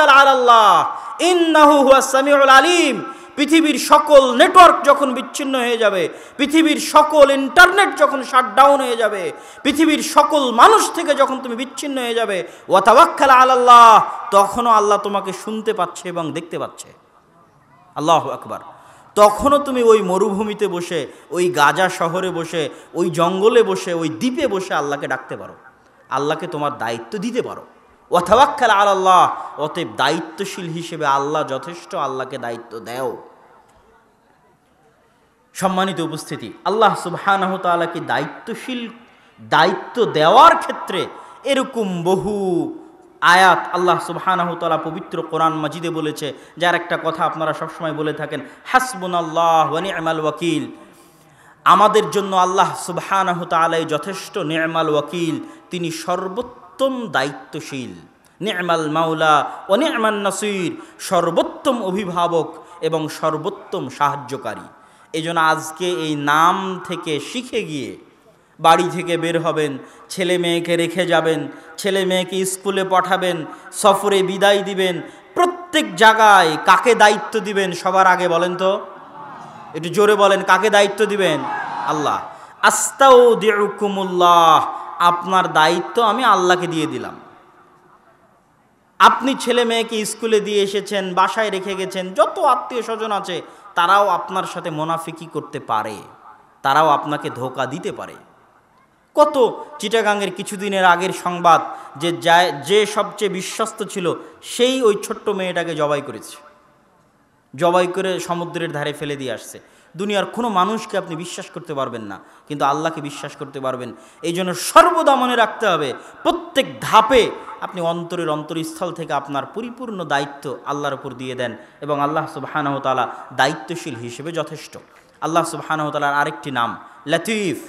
ওয়াতাওয়াক্কাল আলাল্লাহ ইন্নাহু হুয়াস সামিউল আলিম। পৃথিবীর সকল নেটওয়ার্ক যখন বিচ্ছিন্ন হয়ে যাবে, পৃথিবীর সকল ইন্টারনেট যখন শাটডাউন হয়ে যাবে, পৃথিবীর সকল মানুষ থেকে যখন তুমি বিচ্ছিন্ন হয়ে যাবে, ওয়াতাওয়াক্কাল আলাল্লাহ, তখনও আল্লাহ তোমাকে শুনতে পাচ্ছে এবং দেখতে পাচ্ছে। আল্লাহু আকবার। তখনও তুমি ওই মরুভূমিতে বসে, ওই গাজা শহরে বসে, ওই জঙ্গলে বসে, ওই দ্বীপে বসে আল্লাহকে ডাকতে পারো, আল্লাহকে তোমার দায়িত্ব দিতে পারো। ওয়াতাওয়াক্কাল আলাল্লাহ, অতএব দায়িত্বশীল হিসেবে আল্লাহ যথেষ্ট, আল্লাহকে দায়িত্ব দাও। সম্মানিত উপস্থিতি, আল্লাহ সুবহানাহু ওয়া তাআলাকে দায়িত্ব দেওয়ার ক্ষেত্রে এরকম বহু আয়াত আল্লাহ সুবহানাহু ওয়া তাআলা পবিত্র কোরআন মাজিদে বলেছে, যার একটা কথা আপনারা সবসময় বলে থাকেন, হাসবুনাল্লাহ ওয়া নি'মাল ওয়াকিল। আমাদের জন্য আল্লাহ সুবহানাহু ওয়া তাআলাই যথেষ্ট, নি'মাল ওয়াকিল, তিনি সর্বোত্তম দায়িত্বশীল। নি'মাল মাওলা ওয়া নি'মান নাসির, সর্বোত্তম অভিভাবক এবং সর্বোত্তম সাহায্যকারী। এজন্য আজকে এই নাম থেকে শিখে গিয়ে বাড়ি থেকে বের হবেন, ছেলে মেয়েকে রেখে যাবেন, ছেলে মেয়েকে স্কুলে পাঠাবেন, সফরে বিদায় দিবেন, প্রত্যেক জায়গায় কাকে দায়িত্ব দিবেন সবার আগে বলেন তো? একটু জোরে বলেন, কাকে দায়িত্ব দিবেন? আল্লাহ। আস্তাউদিউকুমুল্লাহ, আপনার দায়িত্ব আমি আল্লাহকে দিয়ে দিলাম। আপনি ছেলে মেয়েকে স্কুলে দিয়ে এসেছেন, বাসায় রেখে গেছেন, যত আত্মীয় স্বজন আছে তারাও আপনার সাথে মুনাফিকি করতে পারে, তারাও আপনাকে ধোঁকা দিতে পারে। কত চিটাগাংয়ের কিছুদিনের আগের সংবাদ, যে সবচেয়ে বিশ্বস্ত ছিল সেই ওই ছোট্ট মেয়েটাকে জবাই করেছে, জবাই করে সমুদ্রের ধারে ফেলে দিয়ে আসছে। দুনিয়ার কোনো মানুষকে আপনি বিশ্বাস করতে পারবেন না, কিন্তু আল্লাহকে বিশ্বাস করতে পারবেন। এই জন্য সর্বদা মনে রাখতে হবে, প্রত্যেক ধাপে আপনি অন্তরস্থল থেকে আপনার পরিপূর্ণ দায়িত্ব আল্লাহর উপর দিয়ে দেন, এবং আল্লাহ সুবহানাহু ওয়া তাআলা দায়িত্বশীল হিসেবে যথেষ্ট। আল্লাহ সুবহানাহু ওয়া তাআলার আরেকটি নাম লতীফ।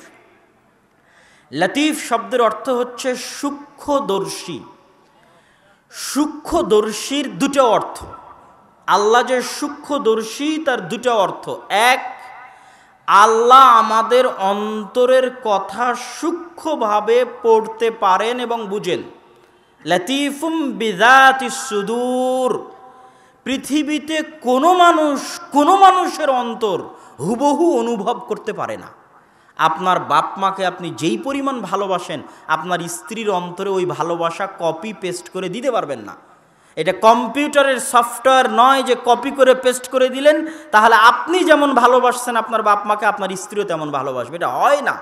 লতীফ শব্দের অর্থ হচ্ছে সূক্ষ্মদর্শী। সূক্ষ্মদর্শীর দুটো অর্থ। আল্লাহ যে সূক্ষ্মদর্শী তার দুটো অর্থ। এক, আল্লাহ আমাদের অন্তরের কথা সূক্ষ্মভাবে পড়তে পারেন এবং বুঝেন। লতীফুম বিযাতিস সুদূর, পৃথিবীতে কোনো মানুষের অন্তর হুবহু অনুভব করতে পারে না। আপনার বাপ মাকে আপনি যেই পরিমাণ ভালোবাসেন, আপনার স্ত্রীর অন্তরে ওই ভালোবাসা কপি পেস্ট করে দিতে পারবেন না। এটা কম্পিউটারের সফটওয়্যার নয় যে কপি করে পেস্ট করে দিলেন, তাহলে আপনি যেমন ভালোবাসছেন আপনার বাপ মাকে, আপনার স্ত্রীও তেমন ভালোবাসবে। এটা হয় না।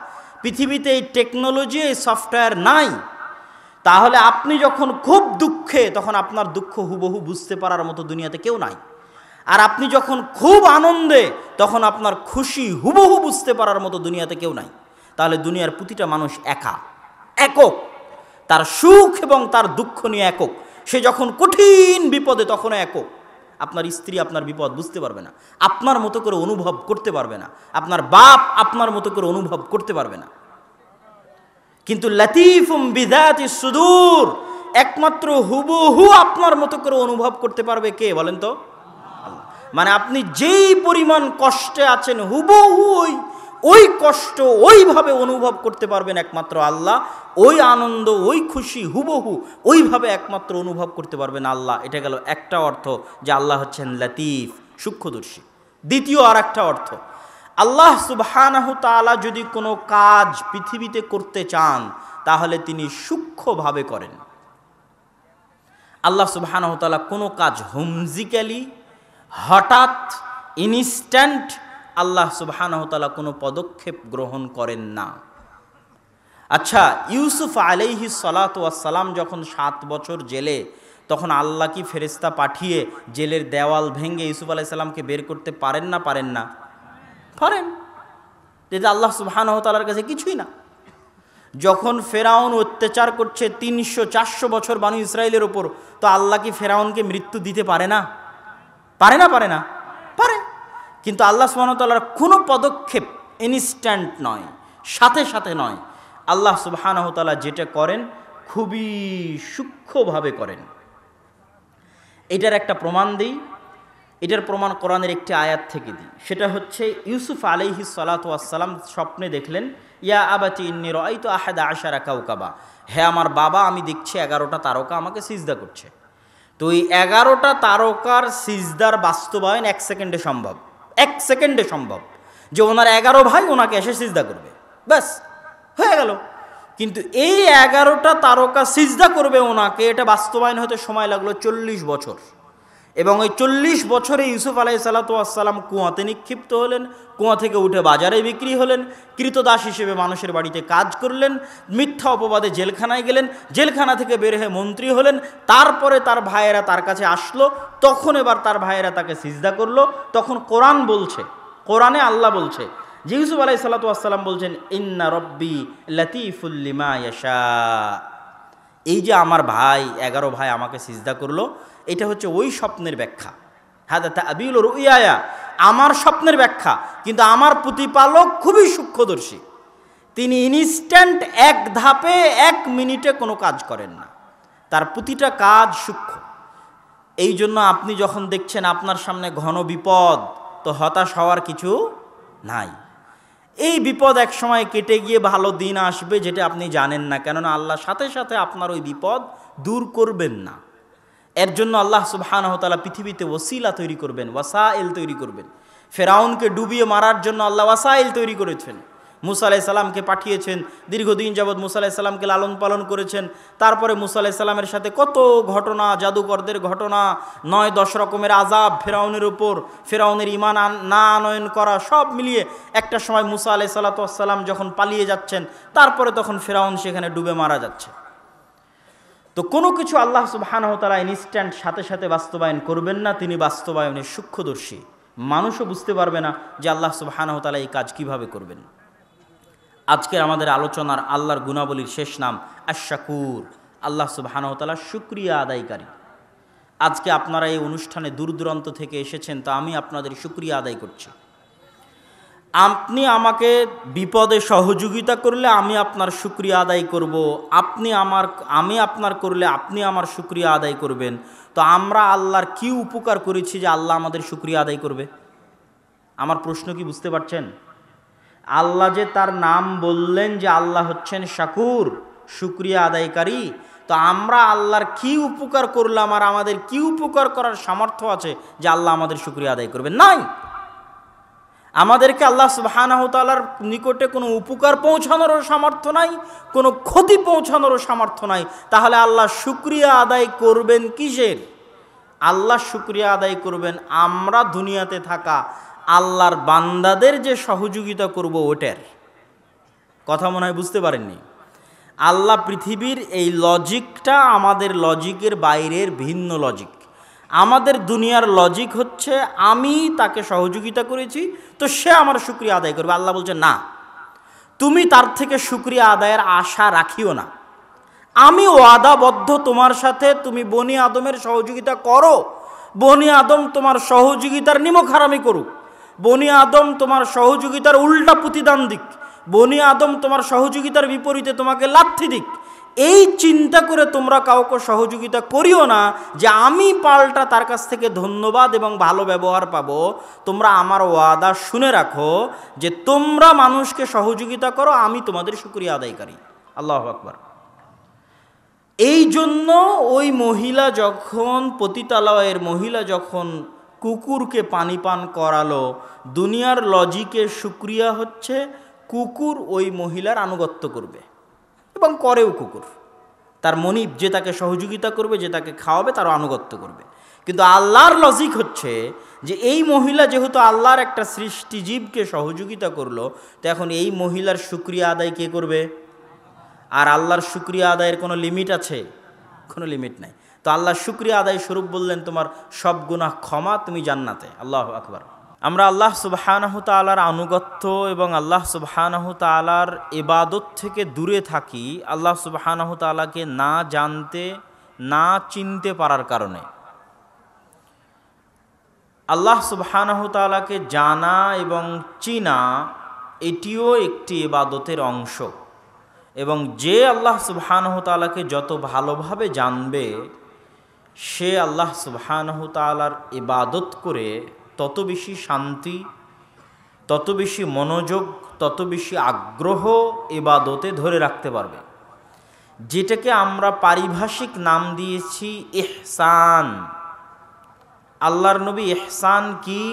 পৃথিবীতে এই টেকনোলজি, এই সফটওয়্যার নাই। তাহলে আপনি যখন খুব দুঃখে, তখন আপনার দুঃখ হুবহু বুঝতে পারার মতো দুনিয়াতে কেউ নাই। আর আপনি যখন খুব আনন্দে, তখন আপনার খুশি হুবহু বুঝতে পারার মতো দুনিয়াতে কেউ নাই। তাহলে দুনিয়ার প্রতিটা মানুষ একক, তার সুখ এবং তার দুঃখ নিয়ে একক। সে যখন কঠিন বিপদে তখনও একক। আপনার স্ত্রী আপনার বিপদ বুঝতে পারবে না, আপনার মতো করে অনুভব করতে পারবে না, আপনার বাপ আপনার মতো করে অনুভব করতে পারবে না। কিন্তু লতীফুম বিযাতিস সুদূর, একমাত্র হুবহু আপনার মতো করে অনুভব করতে পারবে কে বলেন তো? আল্লাহ। মানে আপনি যেই পরিমাণ কষ্টে আছেন, হুবহু ওই কষ্ট ওইভাবে অনুভব করতে পারবেন একমাত্র আল্লাহ। ওই আনন্দ, ওই খুশি হুবহু ওইভাবে একমাত্র অনুভব করতে পারবেন আল্লাহ। এটা গেল একটা অর্থ, যে আল্লাহ হচ্ছেন লতীফ, সূক্ষ্মদর্শী। দ্বিতীয় আর একটা অর্থ, আল্লাহ সুবহানাহু তাআলা যদি কোনো কাজ পৃথিবীতে করতে চান, তাহলে তিনি সূক্ষ্মভাবে করেন। আল্লাহ সুবহানাহু তাআলা কোনো কাজ হুমজিক্যালি, হঠাৎ, ইনস্ট্যান্ট আল্লাহ সুবহানাহু তাআলা কোনো পদক্ষেপ গ্রহণ করেন না। আচ্ছা, ইউসুফ আলাইহিস সালাতু ওয়াস সালাম যখন 7 বছর জেলে, তখন আল্লাহ কি ফেরেশতা পাঠিয়ে জেলের দেওয়াল ভেঙে ইউসুফ আলাইহিস সালামকে বের করতে পারেন না? পারেন না? পারেন। যেটা আল্লাহ সুবহানাহু ওয়া তাআলার কাছে কিছুই না। যখন ফেরাউন অত্যাচার করছে 300-400 বছর বানু ইসরায়েলের ওপর, তো আল্লাহ কি ফেরাউনকে মৃত্যু দিতে পারে না? পারে না? পারে না? পারে। কিন্তু আল্লাহ সুবহানাহু ওয়া তাআলার কোনো পদক্ষেপ ইনস্ট্যান্ট নয়, সাথে সাথে নয়। আল্লাহ সুবহানাহু ওয়া তাআলা যেটা করেন খুবই সূক্ষ্মভাবে করেন। এটার একটা প্রমাণ দিই। এটার প্রমাণ কোরআনের একটি আয়াত থেকে দিই। সেটা হচ্ছে, ইউসুফ আলাইহিস সালাতু ওয়াস সালাম স্বপ্নে দেখলেন, ইয়া আবাতি ইন্নী রাআইতু আহাদা আশারা কাওকাবা, হে আমার বাবা, আমি দেখছি 11টা তারকা আমাকে সিজদা করছে। তো এই 11টা তারকার সিজদার বাস্তবায়ন 1 সেকেন্ডে সম্ভব, 1 সেকেন্ডে সম্ভব যে ওনার 11 ভাই ওনাকে এসে সিজদা করবে, ব্যাস হয়ে গেল। কিন্তু এই 11টা তারকা সিজদা করবে ওনাকে, এটা বাস্তবায়ন হতে সময় লাগলো 40 বছর। এবং ওই 40 বছরে ইউসুফ আলাইহিসসালাম কুয়াতে নিক্ষিপ্ত হলেন, কুয়া থেকে উঠে বাজারে বিক্রি হলেন, কৃতদাস হিসেবে মানুষের বাড়িতে কাজ করলেন, মিথ্যা অপবাদে জেলখানায় গেলেন, জেলখানা থেকে বের হয়ে মন্ত্রী হলেন। তারপরে তার ভাইয়েরা তার কাছে আসলো, তখন এবার তার ভাইয়েরা তাকে সিজদা করলো। তখন কোরআন বলছে, কোরআনে আল্লাহ বলছে যে ইউসুফ আলাইহিসসালাম বলছেন ইন্না রব্বি লাতীফুল লিমা ইয়াশা। এই যে আমার ভাই 11 ভাই আমাকে সিজদা করলো, এটা হচ্ছে ওই স্বপ্নের ব্যাখ্যা। হাদা তা'বীলু রুইয়া, আমার স্বপ্নের ব্যাখ্যা। কিন্তু আমার প্রতিপালক খুবই সূক্ষ্মদর্শী, তিনি ইনস্ট্যান্ট 1 ধাপে 1 মিনিটে কোনো কাজ করেন না, তার প্রতিটা কাজ সূক্ষ্ম। এই জন্য আপনি যখন দেখছেন আপনার সামনে ঘন বিপদ, তো হতাশ হওয়ার কিছু নাই। এই বিপদ এক সময় কেটে গিয়ে ভালো দিন আসবে, যেটা আপনি জানেন না, কেননা আল্লাহ সাথে সাথে আপনার ওই বিপদ দূর করবেন না। এর জন্য আল্লাহ সুবহানাহু ওয়া তাআলা পৃথিবীতে ওসিলা তৈরি করবেন, ওয়াসাইল তৈরি করবেন। ফেরাউনকে ডুবিয়ে মারার জন্য আল্লাহ ওয়াসাইল তৈরি করেছেন, মুসা আলাইহিস সালামকে পাঠিয়েছেন, দীর্ঘদিন যাবৎ মুসা আলাইহিস সালামকে লালন পালন করেছেন। তারপরে মুসা আলাইহিস সালামের সাথে কত ঘটনা, জাদুকরদের ঘটনা, 9-10 রকমের আযাব ফেরাউনের উপর, ফেরাউনের ঈমান না আনয়ন করা, সব মিলিয়ে একটা সময় মুসা আলাইহিস সালাম যখন পালিয়ে যাচ্ছেন, তারপরে তখন ফেরাউন সেখানে ডুবে মারা যাচ্ছে। তো কোনো কিছু আল্লাহ সুবহানাহু ওয়া তাআলা ইনস্ট্যান্ট সাথে সাথে বাস্তবায়ন করবেন না, তিনি বাস্তবায়নের সূক্ষ্মদর্শী। মানুষও বুঝতে পারবে না যে আল্লাহ সুবহানাহু ওয়া তাআলা এই কাজ কিভাবে করবেন। আজকের আমাদের আলোচনার আল্লাহর গুণাবলীর শেষ নাম আশ-শাকুর, আল্লাহ সুবহানাহু ওয়া তাআলা শুকরিয়া আদায়কারী। আজকে আপনারা এই অনুষ্ঠানে দূর দূরান্ত থেকে এসেছেন, তো আমি আপনাদের শুকরিয়া আদায় করছি। আপনি আমাকে বিপদে সহযোগিতা করলে আমি আপনার শুকরিয়া আদায় করব, আমি আপনার করলে আপনি আমার শুকরিয়া আদায় করবেন। তো আমরা আল্লাহর কি উপকার করেছি যে আল্লাহ আমাদের শুকরিয়া আদায় করবে? আমার প্রশ্ন কি বুঝতে পারছেন? আল্লাহ যে তার নাম বললেন যে আল্লাহ হচ্ছেন শাকুর, শুকরিয়া আদায়কারী, তো আমরা আল্লাহর কি উপকার করলাম আর আমাদের কি উপকার করার সামর্থ্য আছে যে আল্লাহ আমাদের শুকরিয়া আদায় করবেন? নাই। আমাদেরকে আল্লাহ সুবহানাহু ওয়া তাআলার নিকটে কোনো উপকার পৌঁছানোরও সামর্থ্য নাই, কোনো ক্ষতি পৌঁছানোরও সামর্থ্য নাই। তাহলে আল্লাহ শুকরিয়া আদায় করবেন কিসের? আল্লাহ শুকরিয়া আদায় করবেন আমরা দুনিয়াতে থাকা আল্লাহর বান্দাদের যে সহযোগিতা করব ওটার। কথা মনে হয় বুঝতে পারেননি। আল্লাহ পৃথিবীর এই লজিকটা আমাদের লজিকের বাইরের ভিন্ন লজিক। আমাদের দুনিয়ার লজিক হচ্ছে আমি তাকে সহযোগিতা করেছি তো সে আমার শুকরিয়া আদায় করবে। আল্লাহ বলছে না, তুমি তার থেকে শুকরিয়া আদায়ের আশা রাখিও না। আমি ওয়াদাবদ্ধ তোমার সাথে, তুমি বনি আদমের সহযোগিতা করো, বনি আদম তোমার সহযোগিতার নিমক হারামি করুক, বনি আদম তোমার সহযোগিতার উল্টা প্রতিদান দিক, বনি আদম তোমার সহযোগিতার বিপরীতে তোমাকে লাথি দিক, এই চিন্তা করে তোমরা কাউকে সহযোগিতা করিও না যে আমি পাল্টা তার কাছ থেকে ধন্যবাদ এবং ভালো ব্যবহার পাবো। তোমরা আমার ওয়াদা শুনে রাখো যে তোমরা মানুষকে সহযোগিতা করো, আমি তোমাদের শুকরিয়া আদায়কারী। আল্লাহু আকবার। এই জন্য ওই মহিলা যখন, পতিতালয়ের মহিলা যখন কুকুরকে পানি পান করালো, দুনিয়ার লজিকে শুকরিয়া হচ্ছে কুকুর ওই মহিলার আনুগত্য করবে এবং করেও। কুকুর তার মনিব যে তাকে সহযোগিতা করবে, যে তাকে খাওয়াবে, তারও আনুগত্য করবে। কিন্তু আল্লাহর লজিক হচ্ছে যে এই মহিলা যেহেতু আল্লাহর একটা সৃষ্টিজীবকে সহযোগিতা করলো, তো এখন এই মহিলার শুকরিয়া আদায় কে করবে? আর আল্লাহর শুকরিয়া আদায়ের কোনো লিমিট আছে? কোনো লিমিট নাই। তো আল্লাহ শুকরিয়া আদায় স্বরূপ বললেন তোমার সব গুনাহ ক্ষমা, তুমি জান্নাতে। আল্লাহু আকবার। আমরা আল্লাহ সুবহানাহু তাআলার আনুগত্য এবং আল্লাহ সুবহানাহু তাআলার ইবাদত থেকে দূরে থাকি আল্লাহ সুবহানাহু তাআলাকে না জানতে, না চিনতে পারার কারণে। আল্লাহ সুবহানাহু তাআলাকে জানা এবং চিনা এটিও একটি ইবাদতের অংশ। এবং যে আল্লাহ সুবহানাহু তাআলাকে যত ভালোভাবে জানবে, সে আল্লাহ সুবহানাহু তাআলার ইবাদত করে তত বেশি শান্তি, তত বেশি মনোযোগ, তত বেশি আগ্রহ ইবাদতে ধরে রাখতে পারবে। যেটাকে আমরা পারিভাষিক নাম দিয়েছি ইহসান। আল্লাহর নবী ইহসান কি?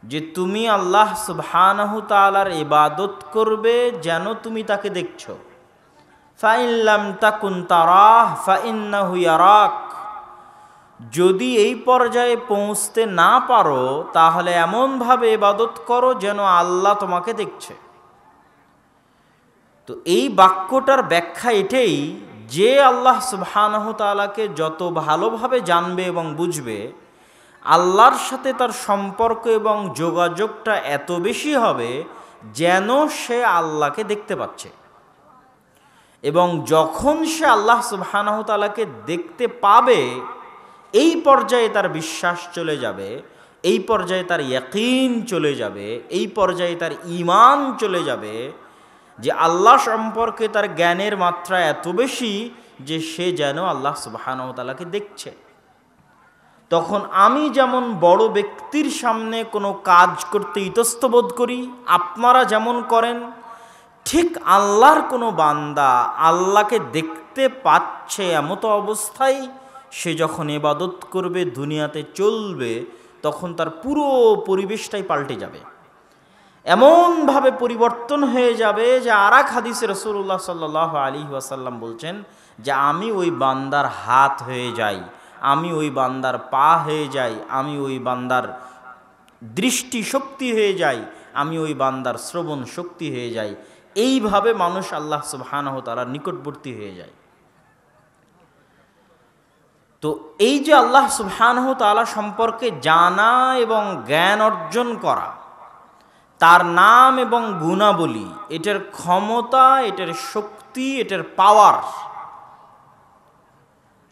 যে তুমি আল্লাহ সুবহানাহু তাআলার ইবাদত করবে যেন তুমি তাকে দেখছো। ফাইন লাম তাকুন তারাহ ফাইন্নাহু ইয়ারাক। যদি এই পর্যায়ে পৌঁছতে না পারো তাহলে এমনভাবে ইবাদত করো যেন আল্লাহ তোমাকে দেখছে। তো এই বাক্যটার ব্যাখ্যা এটাই যে আল্লাহ সুবহানাহু তাআলাকে যত ভালোভাবে জানবে এবং বুঝবে, আল্লাহর সাথে তার সম্পর্ক এবং যোগাযোগটা এত বেশি হবে যেন সে আল্লাহকে দেখতে পাচ্ছে। এবং যখন সে আল্লাহ সুবহানাহু তাআলাকে দেখতে পাবে, এই পর্যায়ে তার বিশ্বাস চলে যাবে, এই পর্যায়ে তার ইয়াকিন চলে যাবে, এই পর্যায়ে তার ঈমান চলে যাবে যে আল্লাহ সম্পর্কে তার জ্ঞানের মাত্রা এত বেশি যে সে যেন আল্লাহ সুবহানাহু তাআলাকে দেখছে। তখন আমি যেমন বড় ব্যক্তির সামনে কোনো কাজ করতে ইতস্তবোধ করি, আপনারা যেমন করেন, ঠিক আল্লাহর কোনো বান্দা আল্লাহকে দেখতে পাচ্ছে এমতো অবস্থায় সে যখন ইবাদত করবে, দুনিয়াতে চলবে, তখন তার পুরো পরিবেশটাই পাল্টে যাবে। এমনভাবে পরিবর্তন হয়ে যাবে যে আরেক হাদিসে রাসূলুল্লাহ সাল্লাল্লাহু আলাইহি ওয়াসাল্লাম বলছেন যে আমি ওই বান্দার হাত হয়ে যাই, আমি ওই বান্দার পা হয়ে যাই, আমি ওই বান্দার দৃষ্টি শক্তি হয়ে যাই, আমি ওই বান্দার শ্রবণ শক্তি হয়ে যাই। এইভাবে মানুষ আল্লাহ সুবহানাহু তাআলার নিকটবর্তী হয়ে যায়। তো এই যে আল্লাহ সুবহানাহু তাআলা সম্পর্কে জানা এবং জ্ঞান অর্জন করা, তার নাম এবং গুণাবলী, এটার ক্ষমতা, এটার শক্তি, এটার পাওয়ার,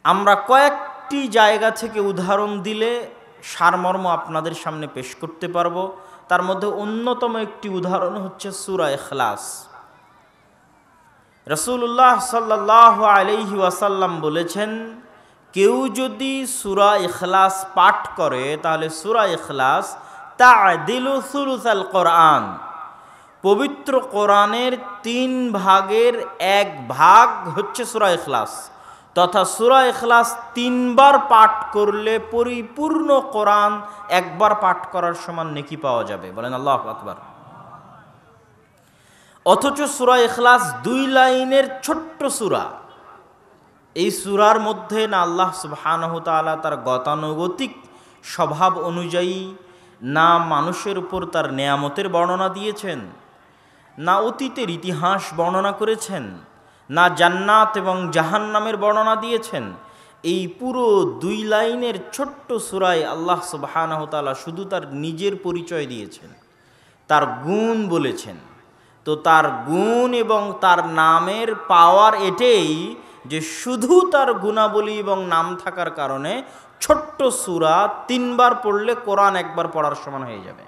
আমরা কয়েকটি জায়গা থেকে উদাহরণ দিলে সারমর্ম আপনাদের সামনে পেশ করতে পারবো। তার মধ্যে অন্যতম একটি উদাহরণ হচ্ছে সূরা ইখলাস। রাসূলুল্লাহ সাল্লাল্লাহু আলাইহি ওয়াসাল্লাম বলেছেন, কেউ যদি সূরা ইখলাস পাঠ করে তাহলে সূরা ইখলাস তা'দিলু সুলুসাল কোরআন, পবিত্র কোরআনের 3 ভাগের 1 ভাগ হচ্ছে সূরা ইখলাস, তথা সূরা ইখলাস 3 বার পাঠ করলে পরিপূর্ণ কোরআন একবার পাঠ করার সমান নেকি পাওয়া যাবে। বলেন আল্লাহু আকবার। অথচ সূরা ইখলাস 2 লাইনের ছোট্ট সূরা। এই সূরার মধ্যে না আল্লাহ সুবহানাহু তাআলা তার গতানুগতিক স্বভাব অনুযায়ী না মানুষের উপর তার নেয়ামতের বর্ণনা দিয়েছেন, না অতীতের ইতিহাস বর্ণনা করেছেন, না জান্নাত এবং জাহান্নামের বর্ণনা দিয়েছেন। এই পুরো 2 লাইনের ছোট্ট সূরায় আল্লাহ সুবহানাহু তাআলা শুধু তার নিজের পরিচয় দিয়েছেন, তার গুণ বলেছেন। তো তার গুণ এবং তার নামের পাওয়ার এটাই যে শুধু তার গুণাবলী এবং নাম থাকার কারণে ছোট্ট সূরা 3 বার পড়লে কোরআন একবার পড়ার সমান হয়ে যাবে।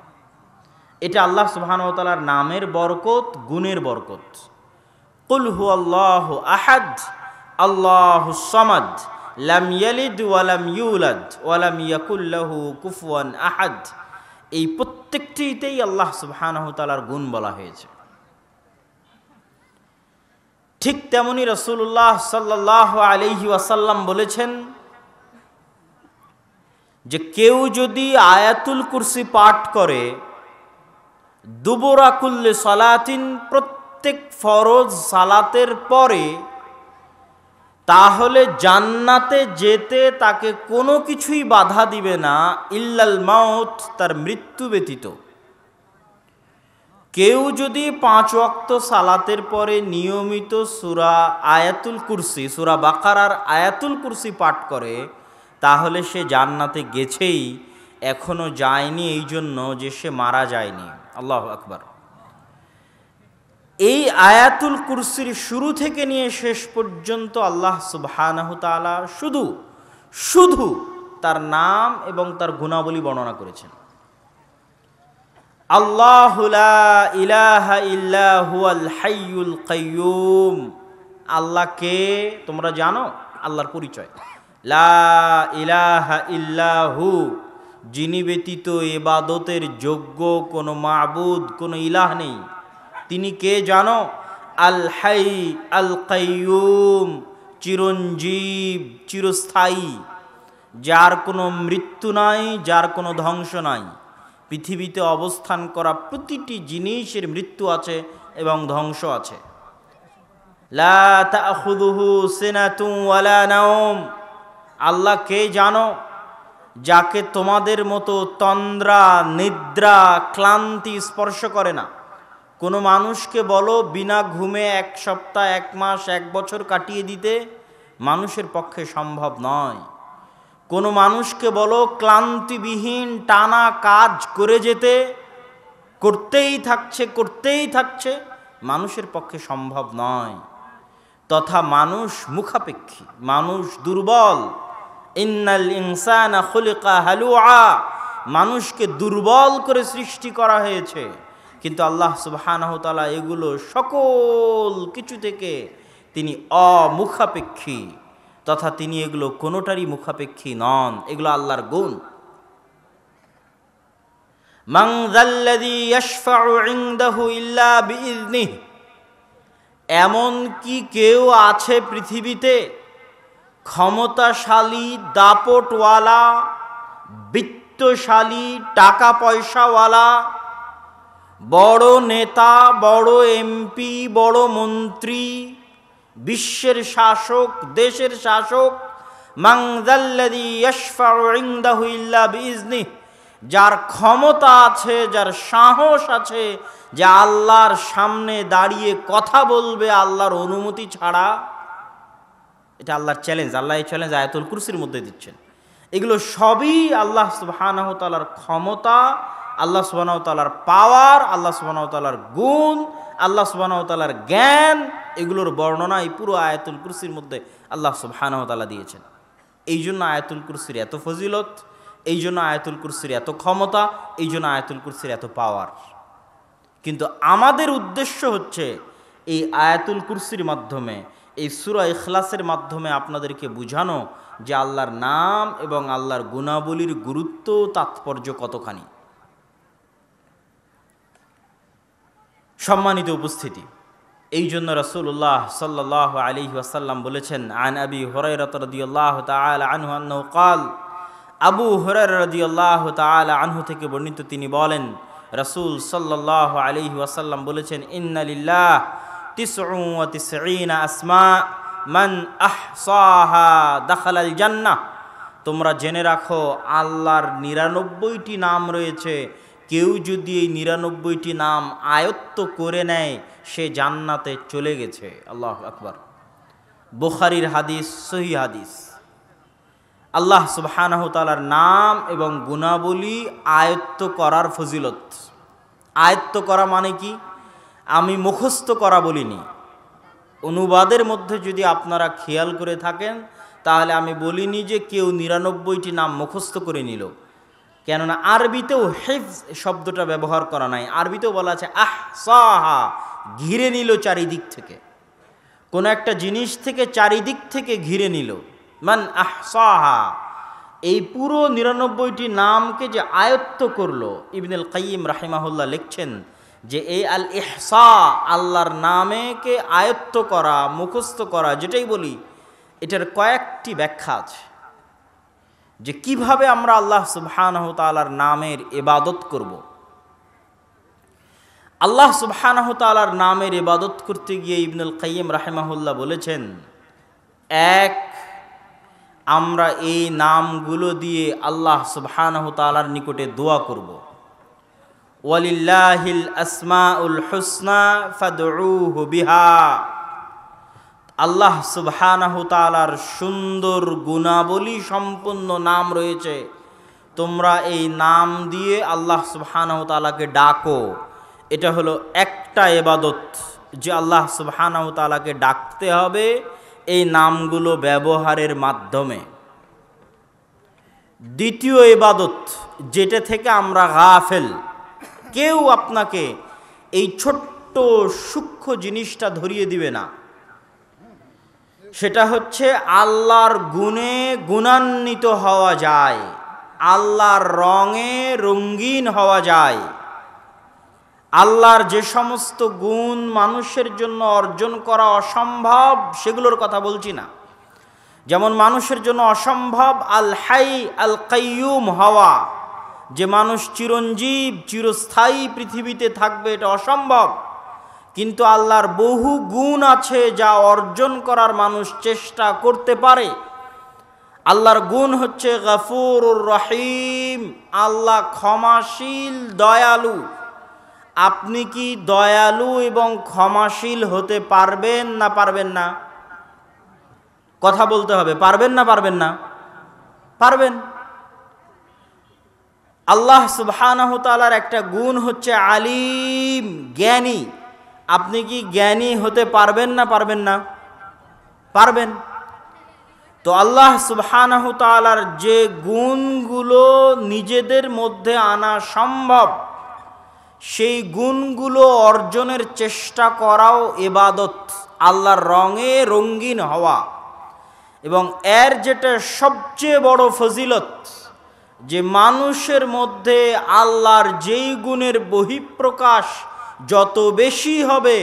এটা আল্লাহ সুবহানাহু ওয়া তাআলার নামের বরকত, গুণের বরকত। কুল হুয়াল্লাহু আহাদ আল্লাহুস সামাদ লাম ইয়ালিদ ওয়া লাম ইউলাদ ওয়া লাম ইয়াকুল লাহু কুফুয়ান আহাদ। এই প্রত্যেকটিতেই আল্লাহ সুবহানাহু ওয়া তাআলার গুণ বলা হয়েছে। ঠিক তেমনি রাসূলুল্লাহ সাল্লাল্লাহু আলাইহি ওয়াসাল্লাম বলেছেন যে কেউ যদি আয়াতুল কুরসি পাঠ করে দুবুরা কুল্লি সালাতিন, প্রত্যেক ফরজ সালাতের পরে, তাহলে জান্নাতে যেতে তাকে কোনো কিছুই বাধা দিবে না ইল্লাল মাউত, তার মৃত্যু ব্যতীত। কেউ যদি 5 ওয়াক্ত সালাতের পরে নিয়মিত সূরা আয়াতুল কুরসি, সূরা বাকারার আয়াতুল কুরসি পাঠ করে তাহলে সে জান্নাতে গেছেই, এখনো যায়নি এই জন্য যে সে মারা যায়নি। আল্লাহু আকবার। এই আয়াতুল কুরসির শুরু থেকে নিয়ে শেষ পর্যন্ত আল্লাহ সুবহানাহু তাআলা শুধু শুধু তার নাম এবং তার গুণাবলী বর্ণনা করেছেন। আল্লাহু লা ইলাহা ইল্লা হুয়াল হাইয়ুল কাইয়্যুম। আল্লাহ কে তোমরা জানো? আল্লাহর পরিচয় লা ইলাহা ইল্লা হু, যিনি ব্যতীত ইবাদতের যোগ্য কোনো মাবুদ, কোনো ইলাহ নেই। তিনি কে জানো? আল হাই আল কাইয়ুম, চিরঞ্জীব, চিরস্থায়ী, যার কোনো মৃত্যু নাই, যার কোনো ধ্বংস নাই। পৃথিবীতে অবস্থান করা প্রতিটি জিনিসের মৃত্যু আছে এবং ধ্বংস আছে। লা তাখুযুহু সিনাতুন ওয়ালা নাওম, আল্লাহ কে জানো? যাকে তোমাদের মতো তন্দ্রা, নিদ্রা, ক্লান্তি স্পর্শ করে না। কোনো মানুষকে বলো বিনা ঘুমে 1 সপ্তাহ, 1 মাস, 1 বছর কাটিয়ে দিতে, মানুষের পক্ষে সম্ভব নয়। কোনো মানুষকে বলো ক্লান্তিবিহীন টানা কাজ করে যেতে, করতেই থাকছে, মানুষের পক্ষে সম্ভব নয়। তথা মানুষ মুখাপেক্ষী, মানুষ দুর্বল। ইন্নাল ইনসানা খুলিকা হালুআ, মানুষকে দুর্বল করে সৃষ্টি করা হয়েছে। কিন্তু আল্লাহ সুবহানাহু ওয়া তাআলা এগুলো সকল কিছু থেকে তিনি অমুখাপেক্ষী, তথা তিনি এগুলো কোনোটারই মুখাপেক্ষী নন। এগুলো আল্লাহর গুণ। মান যাল্লাযী ইয়াশফাউ ইনদাহু ইল্লা বিইযনিহি, এমন কি কেউ আছে পৃথিবীতে ক্ষমতাশালী, দাপটওয়ালা, বিত্তশালী, টাকা পয়সাওয়ালা, বড় নেতা, বড় এমপি, বড় মন্ত্রী, বিশ্বের শাসক, দেশের শাসক, মান যাল্লাযী ইয়াশফাউ ইনদাহু ইল্লা বিইযনিহি, যার ক্ষমতা আছে, যার সাহস আছে, যে আল্লাহর সামনে দাঁড়িয়ে কথা বলবে আল্লাহর অনুমতি ছাড়া। এটা আল্লাহর চ্যালেঞ্জ। আল্লাহ এই চ্যালেঞ্জ আয়াতুল কুরসির মধ্যে দিচ্ছেন। এগুলো সবই আল্লাহ সুবহানাহু ওয়া তাআলার ক্ষমতা, আল্লাহ সুবহানাহু ওয়া তাআলার পাওয়ার, আল্লাহ সুবহানাহু ওয়া তাআলার গুণ, আল্লাহ সুবহানাহু ওয়া তাআলার জ্ঞান। এগুলোর বর্ণনা এই পুরো আয়াতুল কুরসির মধ্যে আল্লাহ সুবহানাহু ওয়া তাআলা দিয়েছেন। এই জন্য আয়াতুল কুরসির এত ফজিলত, এই জন্য আয়াতুল কুরসির এত ক্ষমতা, এই জন্য আয়াতুল কুরসির এত পাওয়ার। কিন্তু আমাদের উদ্দেশ্য হচ্ছে এই আয়াতুল কুরসির মাধ্যমে, এই সূরা ইখলাসের মাধ্যমে আপনাদেরকে বুঝানো যে আল্লাহর নাম এবং আল্লাহর গুণাবলীর গুরুত্ব, তাৎপর্য কতখানি। সম্মানিত উপস্থিতি, এই জন্য রাসূলুল্লাহ সাল্লাল্লাহু আলাইহি ওয়াসাল্লাম বলেছেন, আন আবি হুরায়রা রাদিয়াল্লাহু তাআলা আনহু আন্নাহু ক্বাল, আবু হুরায়রা রাদিয়াল্লাহু তাআলা আনহু থেকে বর্ণিত, তিনি বলেন, রাসূল সাল্লাল্লাহু আলাইহি ওয়াসাল্লাম বলেছেন, ইন্না লিল্লাহ 99 আসমা মান আহসাহা দাখালাল জান্নাহ। তোমরা জেনে রাখো আল্লাহর 99টি নাম রয়েছে, কেউ যদি এই 99টি নাম আয়ত্ত করে নেয় সে জান্নাতে চলে গেছে। আল্লাহু আকবার। বুখারীর হাদিস, সহিহ হাদিস। আল্লাহ সুবহানাহু ওয়া তাআলার নাম এবং গুণাবলী আয়ত্ত করার ফজিলত। আয়ত্ত করা মানে কি? আমি মুখস্থ করা বলিনি। অনুবাদের মধ্যে যদি আপনারা খেয়াল করে থাকেন তাহলে আমি বলিনি যে কেউ 99টি নাম মুখস্থ করে নিল, কেননা আরবিতেও হিফজ শব্দটা ব্যবহার করা নাই। আরবিতেও বলা আছে আহসাহা, ঘিরে নিল চারিদিক থেকে, কোনো একটা জিনিস থেকে চারিদিক থেকে ঘিরে নিল। মান আহসাহা, এই পুরো 99টি নামকে যে আয়ত্ত করলো, ইবনুল কাইয়িম রাহিমাহুল্লাহ লিখছেন যে এই আল ইহসা, আল্লাহর নামেকে আয়ত্ত করা, মুখস্থ করা, যেটাই বলি, এটার কয়েকটি ব্যাখ্যা আছে যে কিভাবে আমরা আল্লাহ সুবহানাহু ওয়া তাআলার নামের ইবাদত করব। আল্লাহ সুবহানাহু ওয়া তাআলার নামের ইবাদত করতে গিয়ে ইবনুল কাইয়িম রাহিমাহুল্লাহ বলেছেন, এক, আমরা এই নামগুলো দিয়ে আল্লাহ সুবহানাহু ওয়া তাআলার নিকটে দোয়া করব। ওয়ালিল্লাহিল আসমাউল হুসনা ফাদউহু বিহা, আল্লাহ সুবহানাহু ওয়া তাআলার সুন্দর গুণাবলী সম্পন্ন নাম রয়েছে, তোমরা এই নাম দিয়ে আল্লাহ সুবহানাহু ওয়া তাআলাকে ডাকো। এটা হলো একটা ইবাদত, যে আল্লাহ সুবহানাহু ওয়া তাআলাকে ডাকতে হবে এই নামগুলো ব্যবহারের মাধ্যমে। দ্বিতীয় ইবাদত, যেটা থেকে আমরা গাফেল, কেউ আপনাকে এই ছোট্ট সূক্ষ্ম জিনিসটা ধরিয়ে দিবে না, সেটা হচ্ছে আল্লাহর গুণে গুণান্বিত হওয়া যায়, আল্লাহর রঙে রঙিন হওয়া যায়, আল্লাহর যে সমস্ত গুণ মানুষের জন্য অর্জন করা অসম্ভব সেগুলোর কথা বলছি না। যেমন মানুষের জন্য অসম্ভব আল হাই আল কাইয়ুম হওয়া, যে মানুষ চিরঞ্জীব চিরস্থায়ী পৃথিবীতে থাকবে, এটা অসম্ভব। কিন্তু আল্লাহর বহু গুণ আছে যা অর্জন করার মানুষ চেষ্টা করতে পারে। আল্লাহর গুণ হচ্ছে গফুরুর রহিম, আল্লাহ ক্ষমাশীল দয়ালু। আপনি কি দয়ালু এবং ক্ষমাশীল হতে পারবেন না পারবেন না? কথা বলতে হবে, পারবেন না পারবেন না? পারবেন। আল্লাহ সুবহানাহু তাআলার একটা গুণ হচ্ছে আলিম, জ্ঞানী। আপনি কি জ্ঞানী হতে পারবেন না পারবেন না? পারবেন। তো আল্লাহ সুবহানাহু তাআলার যে গুণগুলো নিজেদের মধ্যে আনা সম্ভব, সেই গুণগুলো অর্জনের চেষ্টা করাও ইবাদত, আল্লাহর রঙে রঙিন হওয়া। এবং এর যেটা সবচেয়ে বড় ফজিলত, যে মানুষের মধ্যে আল্লাহর যেই গুণের বহিঃপ্রকাশ যত বেশি হবে,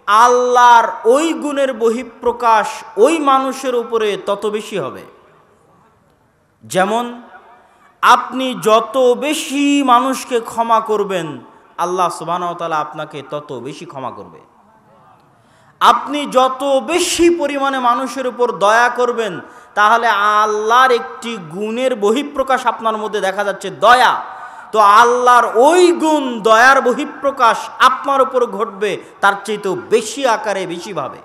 আল্লাহর ওই গুণের বহিঃপ্রকাশ ওই মানুষের উপরে তত বেশি হবে। যেমন আপনি যত বেশি মানুষকে ক্ষমা করবেন, আল্লাহ সুবহানাহু ওয়া তাআলা আপনাকে তত বেশি ক্ষমা করবে। আপনি যত বেশি পরিমাণে মানুষের উপর দয়া করবেন, তাহলে আল্লাহর একটি গুণের বহিঃপ্রকাশ আপনার মধ্যে দেখা যাচ্ছে, দয়া। তো আল্লাহর ওই গুণ, দয়ার বহিঃপ্রকাশ আপনার উপর ঘটবে তার চেয়েও বেশি আকারে, বেশিভাবে।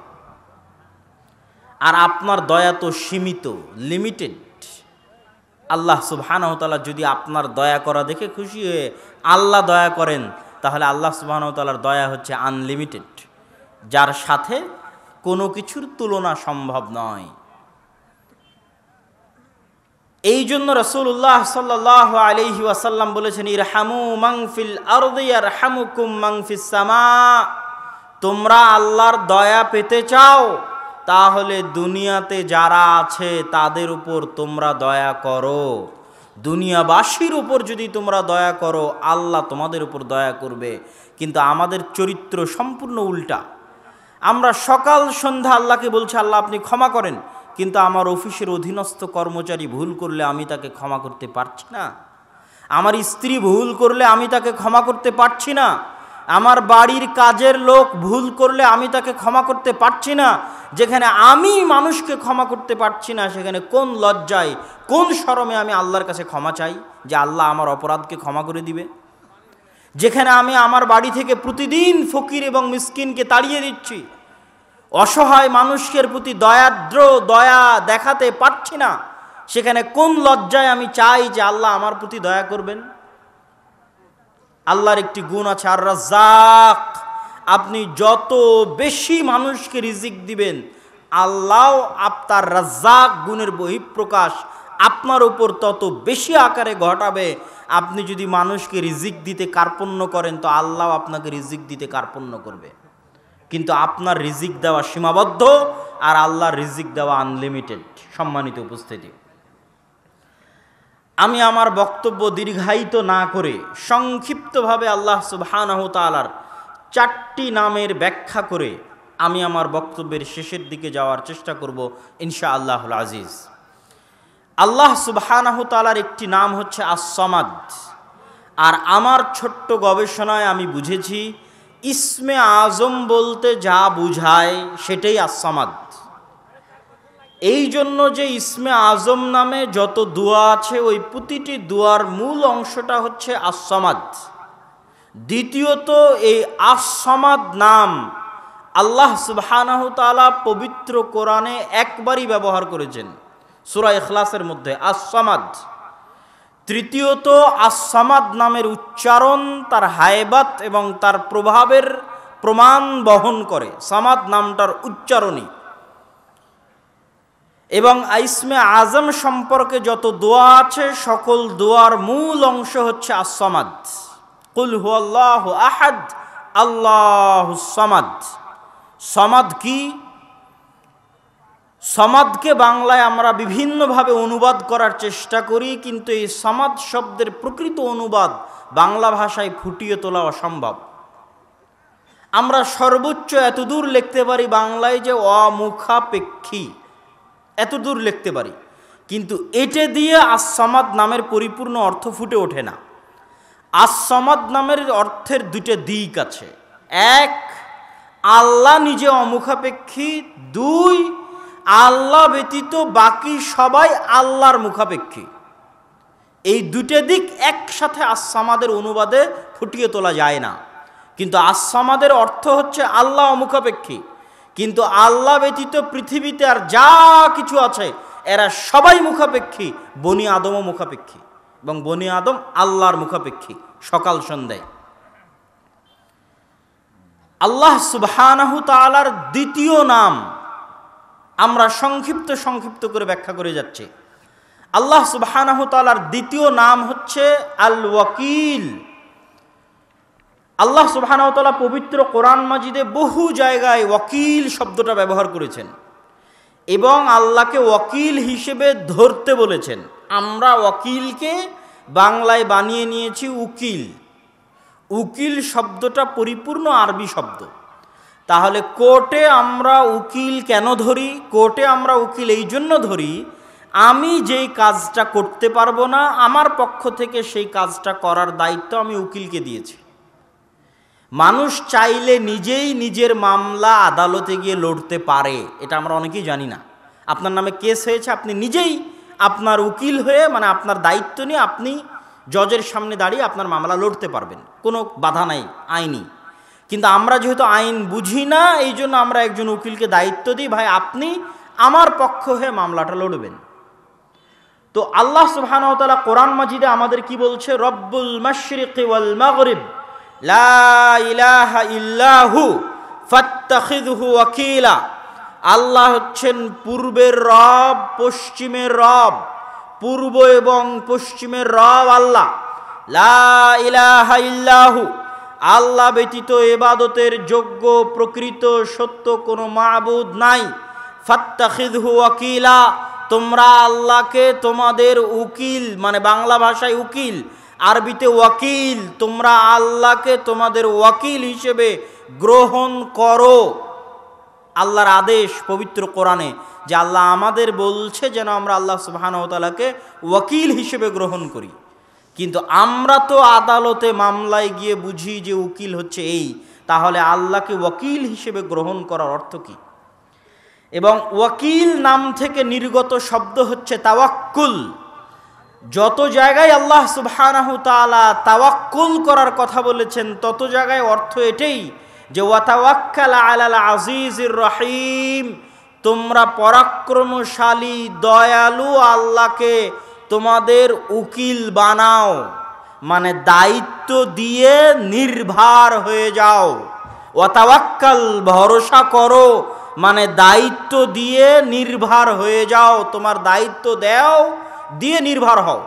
আর আপনার দয়া তো সীমিত, লিমিটেড। আল্লাহ সুবহানাহু ওয়া তাআলা যদি আপনার দয়া করা দেখে খুশি হয়ে আল্লাহ দয়া করেন, তাহলে আল্লাহ সুবহানাহু ওয়া তাআলার দয়া হচ্ছে আনলিমিটেড, যার সাথে কোনো কিছুর তুলনা সম্ভব নয়। এই জন্য রাসূলুল্লাহ সাল্লাল্লাহু আলাইহি ওয়াসাল্লাম বলেছেন, ইরহামু মান ফিল আরদি ইয়ারহামুকুম মান ফিস সামা। তোমরা আল্লাহর দয়া পেতে চাও, তাহলে দুনিয়াতে যারা আছে তাদের উপর তোমরা দয়া করো। দুনিয়াবাসীর উপর যদি তোমরা দয়া করো, আল্লাহ তোমাদের উপর দয়া করবে। কিন্তু আমাদের চরিত্র সম্পূর্ণ উল্টা। আমরা সকাল সন্ধ্যা আল্লাহকে বলছি, আল্লাহ আপনি ক্ষমা করেন, কিন্তু আমার অফিসের অধীনস্থ কর্মচারী ভুল করলে আমি তাকে ক্ষমা করতে পারছি না। আমার স্ত্রী ভুল করলে আমি তাকে ক্ষমা করতে পারছি না। আমার বাড়ির কাজের লোক ভুল করলে আমি তাকে ক্ষমা করতে পারছি না। যেখানে আমি মানুষকে ক্ষমা করতে পারছি না, সেখানে কোন লজ্জায়, কোন শরমে আমি আল্লাহর কাছে ক্ষমা চাই যে আল্লাহ আমার অপরাধকে ক্ষমা করে দিবে? যেখানে আমি আমার বাড়ি থেকে প্রতিদিন ফকির এবং মিসকিনকে তাড়িয়ে দিচ্ছি, অসহায় মানুষের প্রতি দয়া দেখাতে পারছি না, সেখানে কোন লজ্জায় আমি চাই যে আল্লাহ আমার প্রতি দয়া করবেন? আল্লাহর একটি গুণ আছে আর রাজ্জাক। আপনি যত বেশি মানুষকে রিজিক দিবেন, আল্লাহ আপনার রাজ্জাক গুণের বহিঃপ্রকাশ আপনার উপর তত বেশি আকারে ঘটাবে। আপনি যদি মানুষকে রিজিক দিতে কার্পণ্য করেন, তো আল্লাহ আপনাকে রিজিক দিতে কার্পণ্য করবে। কিন্তু আপনার রিজিক দেওয়া সীমাবদ্ধ, আর আল্লাহর রিজিক দেওয়া আনলিমিটেড। সম্মানিত উপস্থিতি, আমি আমার বক্তব্য দীর্ঘায়িত না করে সংক্ষিপ্তভাবে আল্লাহ সুবহানাহু তাআলার 4টি নামের ব্যাখ্যা করে আমি আমার বক্তব্যের শেষের দিকে যাওয়ার চেষ্টা করব ইনশাআল্লাহুল আজিজ। আল্লাহ সুবহানাহু তাআলার একটি নাম হচ্ছে আস-সামাদ। আর আমার ছোট্ট গবেষণায় আমি বুঝেছি, ইসমে আজম বলতে যা বুঝায় সেটাই আস-সামাদ। এই জন্য যে ইসমে আজম নামে যত দোয়া আছে, ওই প্রতিটি দোয়ার মূল অংশটা হচ্ছে আস-সামাদ। দ্বিতীয়ত, এই আস-সামাদ নাম আল্লাহ সুবহানাহু তাআলা পবিত্র কোরআনে একবারই ব্যবহার করেছেন, সূরা ইখলাসের মধ্যে, আস-সামাদ। তৃতীয়ত, আস-সামাদ নামের উচ্চারণ তার হায়বাত এবং তার প্রভাবের প্রমাণ বহন করে সামাদ নামটার উচ্চারণই। এবং ইসমে আজম সম্পর্কে যত দোয়া আছে, সকল দোয়ার মূল অংশ হচ্ছে আস-সামাদ। কুল হুয়াল্লাহু আহাদ আল্লাহুস সামাদ। সামাদ কি? সামাদকে বাংলায় আমরা বিভিন্নভাবে অনুবাদ করার চেষ্টা করি, কিন্তু এই সামাদ শব্দের প্রকৃত অনুবাদ বাংলা ভাষায় ফুটিয়ে তোলা অসম্ভব। আমরা সর্বোচ্চ এতদূর লিখতে পারি বাংলায় যে অমুখাপেক্ষী, এতদূর লিখতে পারি, কিন্তু এটা দিয়ে আস-সামাদ নামের পরিপূর্ণ অর্থ ফুটে ওঠে না। আস-সামাদ নামের অর্থের দুটো দিক আছে। এক, আল্লাহ নিজে অমুখাপেক্ষী। দুই, আল্লাহ ব্যতীত বাকি সবাই আল্লাহর মুখাপেক্ষী। এই দুটো দিক একসাথে আস-সামাদের অনুবাদে ফুটিয়ে তোলা যায় না। কিন্তু আস-সামাদের অর্থ হচ্ছে আল্লাহ অমুখাপেক্ষী, কিন্তু আল্লাহ ব্যতীত পৃথিবীতে আর যা কিছু আছে এরা সবাই মুখাপেক্ষী, বনি আদমও মুখাপেক্ষী, এবং বনি আদম আল্লাহর মুখাপেক্ষী সকাল সন্ধ্যায়। আল্লাহ সুবহানাহু তাআলার দ্বিতীয় নাম আমরা সংক্ষিপ্ত করে ব্যাখ্যা করে যাচ্ছি। আল্লাহ সুবহানাহু তাআলার দ্বিতীয় নাম হচ্ছে আল ওয়াকিল। আল্লাহ সুবহানাহু তাআলা পবিত্র কোরআন মাজিদে বহু জায়গায় ওয়াকিল শব্দটা ব্যবহার করেছেন এবং আল্লাহকে ওয়াকিল হিসেবে ধরতে বলেছেন। আমরা ওয়াকিলকে বাংলায় বানিয়ে নিয়েছি উকিল। উকিল শব্দটা পরিপূর্ণ আরবি শব্দ। তাহলে কোর্টে আমরা উকিল কেন ধরি? কোর্টে আমরা উকিল এই জন্য ধরি, আমি যেই কাজটা করতে পারবো না, আমার পক্ষ থেকে সেই কাজটা করার দায়িত্ব আমি উকিলকে দিয়েছি। মানুষ চাইলে নিজেই নিজের মামলা আদালতে গিয়ে লড়তে পারে, এটা আমরা অনেকেই জানি না। আপনার নামে কেস হয়েছে, আপনি নিজেই আপনার উকিল হয়ে, মানে আপনার দায়িত্ব নিয়ে আপনি জজের সামনে দাঁড়িয়ে আপনার মামলা লড়তে পারবেন, কোনো বাধা নাই আইনি। কিন্তু আমরা যেহেতু আইন বুঝি না, এই জন্য আমরা একজন উকিলকে দায়িত্ব দিই, ভাই আপনি আমার পক্ষ হয়ে মামলাটা লড়বেন। তো আল্লাহ সুবহানাহু ওয়া তাআলা কোরআন মাজিদে আমাদের কি বলছে? রব্বুল মাশরিকি ওয়াল মাগরিব লা ইলাহা ইল্লাহু ফাত্তাখিযহু ওয়াকিলা। আল্লাহ হচ্ছেন পূর্বের রব, পশ্চিমের রব। পূর্ব এবং পশ্চিমের রব আল্লাহ। লা ইলাহা ইল্লাহু, আল্লাহ ব্যতীত ইবাদতের যোগ্য প্রকৃত সত্য কোনো মাবুদ নাই। ফাত্তাখিযহু ওয়াকিলা, তোমরা আল্লাহকে তোমাদের উকিল, মানে বাংলা ভাষায় উকিল, আরবিতে ওয়াকিল, তোমরা আল্লাহকে তোমাদের ওয়াকিল হিসেবে গ্রহণ করো। আল্লাহর আদেশ পবিত্র কোরআনে যে আল্লাহ আমাদের বলছে যেন আমরা আল্লাহ সুবহানাহু ওয়া তাআলাকে ওয়াকিল হিসেবে গ্রহণ করি। কিন্তু আমরা তো আদালতে মামলায় গিয়ে বুঝি যে উকিল হচ্ছে এই, তাহলে আল্লাহকে ওয়াকিল হিসেবে গ্রহণ করার অর্থ কী? এবং ওয়াকিল নাম থেকে নির্গত শব্দ হচ্ছে তাওয়াক্কুল। যত জায়গায় আল্লাহ সুবহানাহু তাআলা তাওয়াক্কুল করার কথা বলেছেন, তত জায়গায় অর্থ এটাই যে ওয়াতাওয়াক্কাল আলাল আজিজির রহিম, তোমরা পরাক্রমশালী দয়ালু আল্লাহকে তোমাদের উকিল বানাও, মানে দায়িত্ব দিয়ে নির্ভর হয়ে যাও। ওয়াতাওয়াক্কাল, ভরসা করো, মানে দায়িত্ব দিয়ে নির্ভর হয়ে যাও, তোমার দায়িত্ব দাও, দিয়ে নির্ভর হও।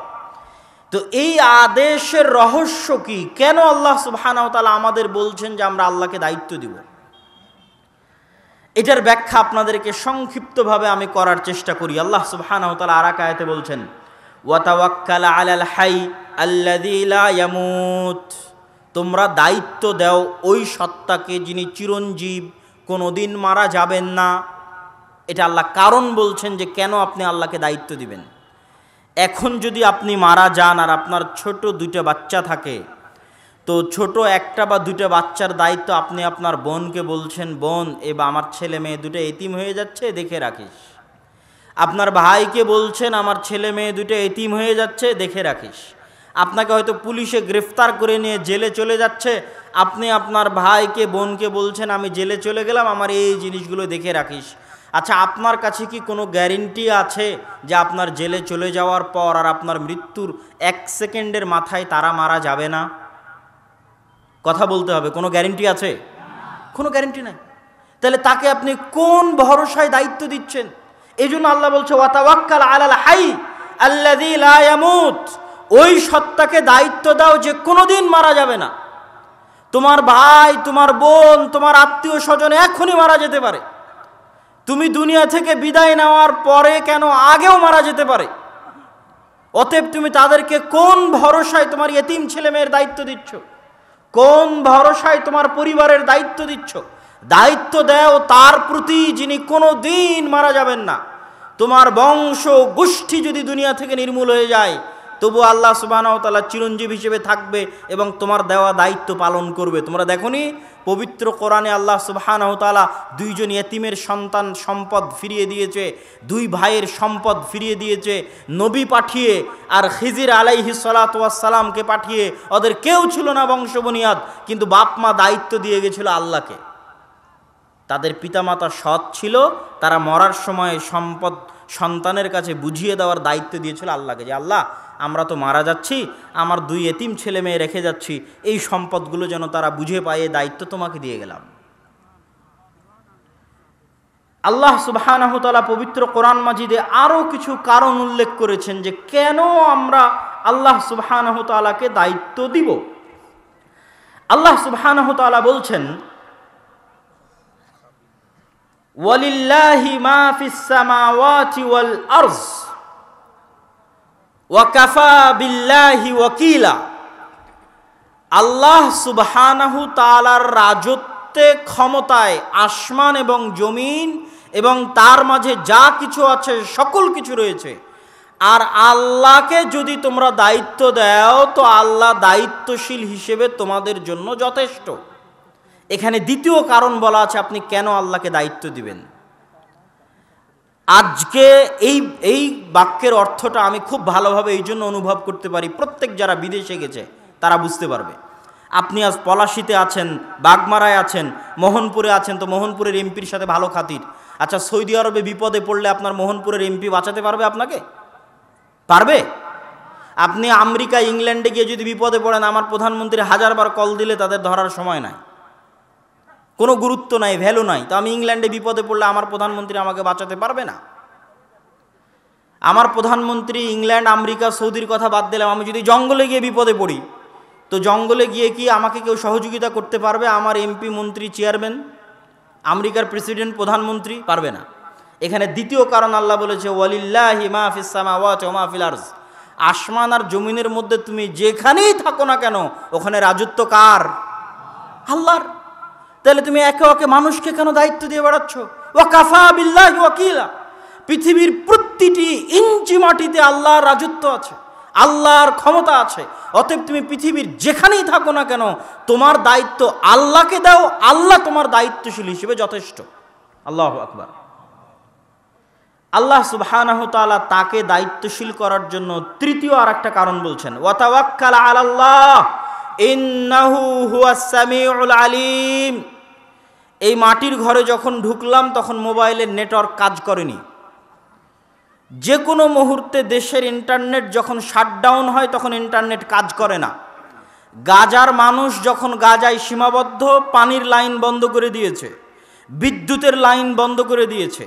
তো এই আদেশের রহস্য কি? কেন আল্লাহ সুবহানাহু ওয়া তাআলা আমাদের বলছেন যে আমরা আল্লাহকে দায়িত্ব দিব? এটার ব্যাখ্যা আপনাদেরকে সংক্ষিপ্তভাবে আমি করার চেষ্টা করি। আল্লাহ সুবহানাহু ওয়া তাআলা আর এক আয়াতে বলছেন, ওয়া তাওয়াক্কাল আলাল হাই আল্লাযী লা ইয়ামুত, তোমরা দায়িত্ব দাও ওই সত্তাকে যিনি চিরঞ্জীব, কোনোদিন মারা যাবেন না। এটা আল্লাহ কারণ বলছেন যে কেন আপনি আল্লাহকে দায়িত্ব দিবেন। এখন যদি আপনি মারা যান আর আপনার ছোট দুইটা বাচ্চা থাকে, তো ছোট একটা বা দুইটা বাচ্চার দায়িত্ব আপনি আপনার বোনকে বলছেন, বোন এবার আমার ছেলে মেয়ে দুটো এতিম হয়ে যাচ্ছে, দেখে রাখিস। আপনার ভাইকে বলছেন, আমার ছেলে মেয়ে দুটো এতিম হয়ে যাচ্ছে, দেখে রাখিস। আপনাকে হয়তো পুলিশে গ্রেফতার করে নিয়ে জেলে চলে যাচ্ছে, আপনি আপনার ভাইকে বোনকে বলছেন, আমি জেলে চলে গেলাম, আমার এই জিনিসগুলো দেখে রাখিস। আচ্ছা, আপনার কাছে কি কোনো গ্যারেন্টি আছে যে আপনার জেলে চলে যাওয়ার পর আর আপনার মৃত্যুর 1 সেকেন্ডের মাথায় তারা মারা যাবে না? কথা বলতে হবে, কোনো গ্যারেন্টি আছে? কোনো গ্যারেন্টি নাই। তাহলে তাকে আপনি কোন ভরসায় দায়িত্ব দিচ্ছেন? এই জন্য আল্লাহ বলছে ওয়াতাওয়াক্কাল আলাল হাই আল্লাযী লা ইয়ামুত, ওই সত্তাকে দায়িত্ব দাও যে কোনোদিন মারা যাবে না। তোমার ভাই, তোমার বোন, তোমার আত্মীয় স্বজন এখনই মারা যেতে পারে। তুমি দুনিয়া থেকে বিদায় নেওয়ার পরে কেন, আগেও মারা যেতে পারে। অতএব তুমি তাদেরকে কোন ভরসায় তোমার ইতিম ছেলে মেয়ের দায়িত্ব দিচ্ছ? কোন ভরসায় তোমার পরিবারের দায়িত্ব দিচ্ছ? দায়িত্ব দাও তার প্রতি যিনি কোনো দিন মারা যাবেন না। তোমার বংশ গোষ্ঠী যদি দুনিয়া থেকে নির্মূল হয়ে যায়, তবু আল্লাহ সুবহানাহু ওয়া তাআলা চিরঞ্জীব হিসেবে থাকবে এবং তোমার দেওয়া দায়িত্ব পালন করবে। তোমরা দেখোনি পবিত্র কোরআনে আল্লাহ সুবহানাহু ওয়া তাআলা দুইজন ইয়েতিমের সন্তান সম্পদ ফিরিয়ে দিয়েছে, দুই ভাইয়ের সম্পদ ফিরিয়ে দিয়েছে নবী পাঠিয়ে, আর খিজির আলাইহিস সালাতু ওয়াস সালামকে পাঠিয়ে। ওদের কেউ ছিল না বংশবুনিয়াদ, কিন্তু বাপ মা দায়িত্ব দিয়ে গেছিল আল্লাহকে। তাদের পিতামাতা সৎ ছিল, তারা মরার সময় সম্পদ সন্তানের কাছে বুঝিয়ে দেওয়ার দায়িত্ব দিয়েছিল আল্লাহকে, যে আল্লাহ আমরা তো মারা যাচ্ছি, আমার দুই এতিম ছেলে মেয়ে রেখে যাচ্ছি, এই সম্পদগুলো যেন তারা বুঝে পায়, এই দায়িত্ব তোমাকে দিয়ে গেলাম। আল্লাহ সুবহানাহু ওয়া তাআলা পবিত্র কোরআন মাজিদে আরও কিছু কারণ উল্লেখ করেছেন যে কেন আমরা আল্লাহ সুবহানাহু ওয়া তাআলাকে দায়িত্ব দিব। আল্লাহ সুবহানাহু ওয়া তাআলা বলছেন, ওয়ালিল্লাহি মা ফিস সামাওয়াতি ওয়াল আরজ ওয়া কাফা বিল্লাহি ওয়াকিলা। আল্লাহ সুবহানাহু তাআলার রাজত্বে, ক্ষমতায় আসমান এবং জমিন এবং তার মাঝে যা কিছু আছে সকল কিছু রয়েছে। আর আল্লাহকে যদি তোমরা দায়িত্ব দাও তো আল্লাহ দায়িত্বশীল হিসেবে তোমাদের জন্য যথেষ্ট। এখানে দ্বিতীয় কারণ বলা আছে আপনি কেন আল্লাহকে দায়িত্ব দিবেন। আজকে এই বাক্যের অর্থটা আমি খুব ভালোভাবে এই জন্য অনুভব করতে পারি, প্রত্যেক যারা বিদেশে গেছে তারা বুঝতে পারবে। আপনি আজ পলাশিতে আছেন, বাগমারায় আছেন, মোহনপুরে আছেন, তো মোহনপুরের এমপির সাথে ভালো খাতির। আচ্ছা, সৌদি আরবে বিপদে পড়লে আপনার মোহনপুরের এমপি বাঁচাতে পারবে আপনাকে? পারবে? আপনি আমেরিকা ইংল্যান্ডে গিয়ে যদি বিপদে পড়েন, আমার প্রধানমন্ত্রী 1000 বার কল দিলে তাদের ধরার সময় নাই, কোনো গুরুত্ব নাই, ভ্যালু নাই। তো আমি ইংল্যান্ডে বিপদে পড়লে আমার প্রধানমন্ত্রী আমাকে বাঁচাতে পারবে না। আমার প্রধানমন্ত্রী ইংল্যান্ড, আমেরিকা, সৌদির কথা বাদ দিলাম, আমি যদি জঙ্গলে গিয়ে বিপদে পড়ি, তো জঙ্গলে গিয়ে কি আমাকে কেউ সহযোগিতা করতে পারবে? আমার এমপি, মন্ত্রী, চেয়ারম্যান, আমেরিকার প্রেসিডেন্ট, প্রধানমন্ত্রী পারবে না। এখানে দ্বিতীয় কারণ আল্লাহ বলেছে, ওয়ালিল্লাহি মা ফিস সামাওয়াতি ওয়া মা ফিল আরজ। আসমান আর জমিনের মধ্যে তুমি যেখানেই থাকো না কেন, ওখানে রাজত্ব কার? আল্লাহর। তাহলে তুমি একে একে মানুষকে কেন দায়িত্ব দিয়ে বেড়াচ্ছ? ওয়া কাফা বিল্লাহি ওয়াকিলা। পৃথিবীর প্রতিটি ইঞ্চি মাটিতে আল্লাহর রাজত্ব আছে, আল্লাহর ক্ষমতা আছে। অতএব তুমি পৃথিবীর যেখানেই থাকো না কেন, তোমার দায়িত্ব আল্লাহকে দাও, আল্লাহ তোমার দায়িত্বশীল হিসেবে যথেষ্ট। আল্লাহু আকবার। আল্লাহ সুবহানাহু ওয়া তাআলা তাকে দায়িত্বশীল করার জন্য তৃতীয় আর একটা কারণ বলছেন, ওয়া তাওয়াক্কাল আলাল্লাহ ইন্নাহু হুয়াস সামিউল আলিম। এই মাটির ঘরে যখন ঢুকলাম তখন মোবাইলের নেটওয়ার্ক কাজ করেনি। যে কোনো মুহূর্তে দেশের ইন্টারনেট যখন শাটডাউন হয় তখন ইন্টারনেট কাজ করে না। গাজার মানুষ যখন গাজায় সীমাবদ্ধ, পানির লাইন বন্ধ করে দিয়েছে, বিদ্যুতের লাইন বন্ধ করে দিয়েছে।